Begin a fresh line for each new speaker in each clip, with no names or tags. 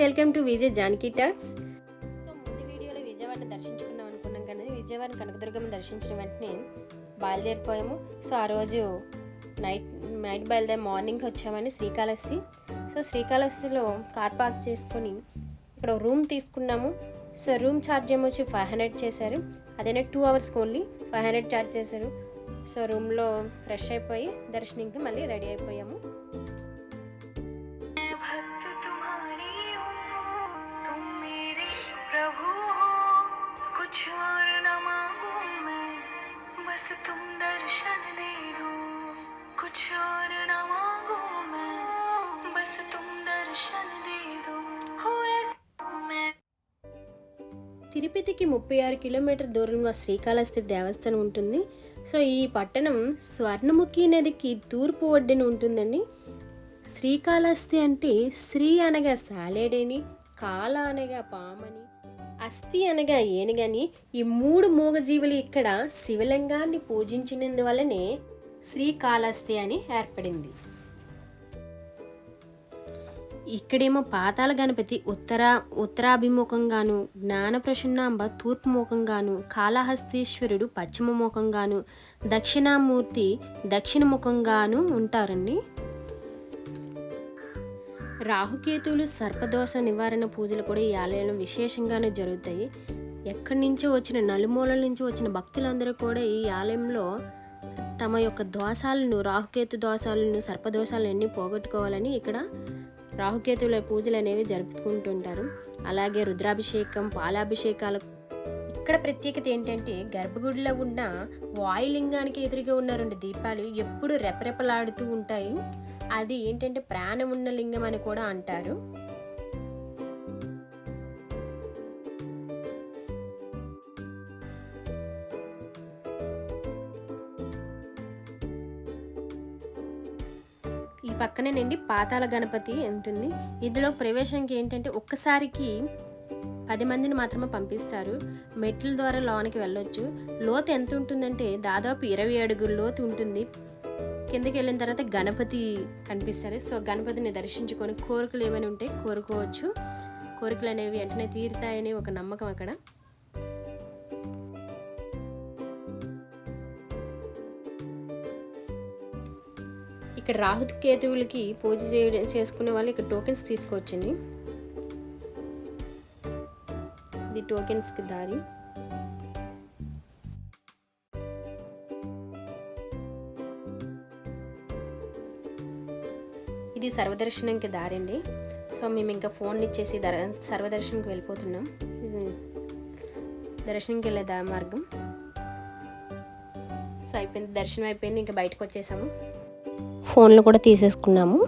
Welcome to Vijay Janaki talks. So ముందు వీడియోలో విజయవాడని దర్శించుకున్నాం అనుకున్నాం, కానీ విజయవాడ కనకదుర్గమ్మ దర్శించిన వెంటనే బయలుదేరిపోయాము. సో ఆ రోజు నైట్ బయలుదేరి మార్నింగ్ వచ్చామని శ్రీకాళహస్తి. సో శ్రీకాళహస్తిలో కార్ పార్క్ చేసుకొని ఇక్కడ రూమ్ తీసుకున్నాము. సో రూమ్ ఛార్జ్ ఏమొచ్చి 500 చేశారు. అదేనా 2 hours ఓన్లీ 500 ఛార్జ్ చేశారు. సో రూమ్లో ఫ్రెష్ అయిపోయి దర్శనంకి మళ్ళీ రెడీ అయిపోయాము. తిరుపతికి 36 కిలోమీటర్ దూరంలో శ్రీకాళహస్తి దేవస్థానం ఉంటుంది. సో ఈ పట్టణం స్వర్ణముఖి నదికి తూర్పు ఒడ్డున ఉంటుందండి. శ్రీకాళహస్తి అంటే శ్రీ అనగా సాలేడని, కాల అనగా పామని, అస్థి అనగా ఏనుగని, ఈ 3 మూగజీవులు ఇక్కడ శివలింగాన్ని పూజించినందువల్లనే శ్రీకాళహస్తి అని ఏర్పడింది. ఇక్కడేమో పాతాళ గణపతి ఉత్తరాభిముఖంగాను, జ్ఞానప్రసన్నాంబ తూర్పు ముఖంగాను, కాళహస్తీశ్వరుడు పశ్చిమ ముఖంగాను, దక్షిణామూర్తి దక్షిణ ముఖంగాను ఉంటారండి. రాహుకేతువులు సర్పదోష నివారణ పూజలు కూడా ఈ ఆలయంలో విశేషంగానే జరుగుతాయి. ఎక్కడి నుంచో వచ్చిన నలుమూలల నుంచి వచ్చిన భక్తులందరూ కూడా ఈ ఆలయంలో తమ యొక్క దోషాలను, రాహుకేతు దోషాలను, సర్పదోషాలను అన్నీ పోగొట్టుకోవాలని ఇక్కడ రాహుకేతువుల పూజలు అనేవి జరుపుకుంటుంటారు. అలాగే రుద్రాభిషేకం, పాలాభిషేకాలు. ఇక్కడ ప్రత్యేకత ఏంటంటే గర్భగుడిలో ఉన్న వాయులింగానికి ఎదురుగా ఉన్న 2 దీపాలు ఎప్పుడు రెపరెపలాడుతూ ఉంటాయి. అది ఏంటంటే ప్రాణం ఉన్న లింగం అని కూడా అంటారు. ఈ పక్కనేనండి పాతాళ గణపతి ఉంటుంది. ఇందులో ప్రవేశానికి ఏంటంటే ఒక్కసారికి 10 మందిని మాత్రమే పంపిస్తారు. మెట్ల ద్వారా లోనికి వెళ్ళొచ్చు. లోతు ఎంత ఉంటుందంటే దాదాపు 20 అడుగుల లోతు ఉంటుంది. కిందకి వెళ్ళిన తర్వాత గణపతి కనిపిస్తారు. సో గణపతిని దర్శించుకొని కోరికలు ఏమైనా ఉంటే కోరుకోవచ్చు. కోరికలు అనేవి వెంటనే తీరుతాయని ఒక నమ్మకం అక్కడ. ఇక్కడ రాహుకేతువులకి పూజ చేసుకునే వాళ్ళు ఇక్కడ టోకెన్స్ తీసుకోవచ్చండి. ఇది టోకెన్స్కి దారి. ఇది సర్వదర్శనంకి దారి అండి. సో మేము ఇంకా ఫోన్ ఇచ్చేసి సర్వదర్శనంకి వెళ్ళిపోతున్నాం. ఇది దర్శనంకి వెళ్ళే మార్గం. సో అయిపోయింది, దర్శనం అయిపోయింది, ఇంకా బయటకు వచ్చేసాము. ఫోన్లు కూడా తీసేసుకున్నాము.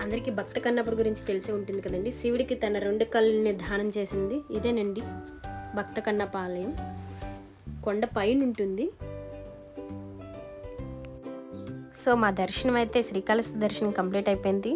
అందరికీ భక్త కన్నప్ప గురించి తెలిసి ఉంటుంది కదండి. శివుడికి తన 2 కళ్ళని దానం చేసింది ఇదేనండి భక్త కన్నప్ప ఆలయం. కొండ పైన ఉంటుంది. సో మా దర్శనం అయితే శ్రీకాళహస్తి దర్శనం కంప్లీట్ అయిపోయింది.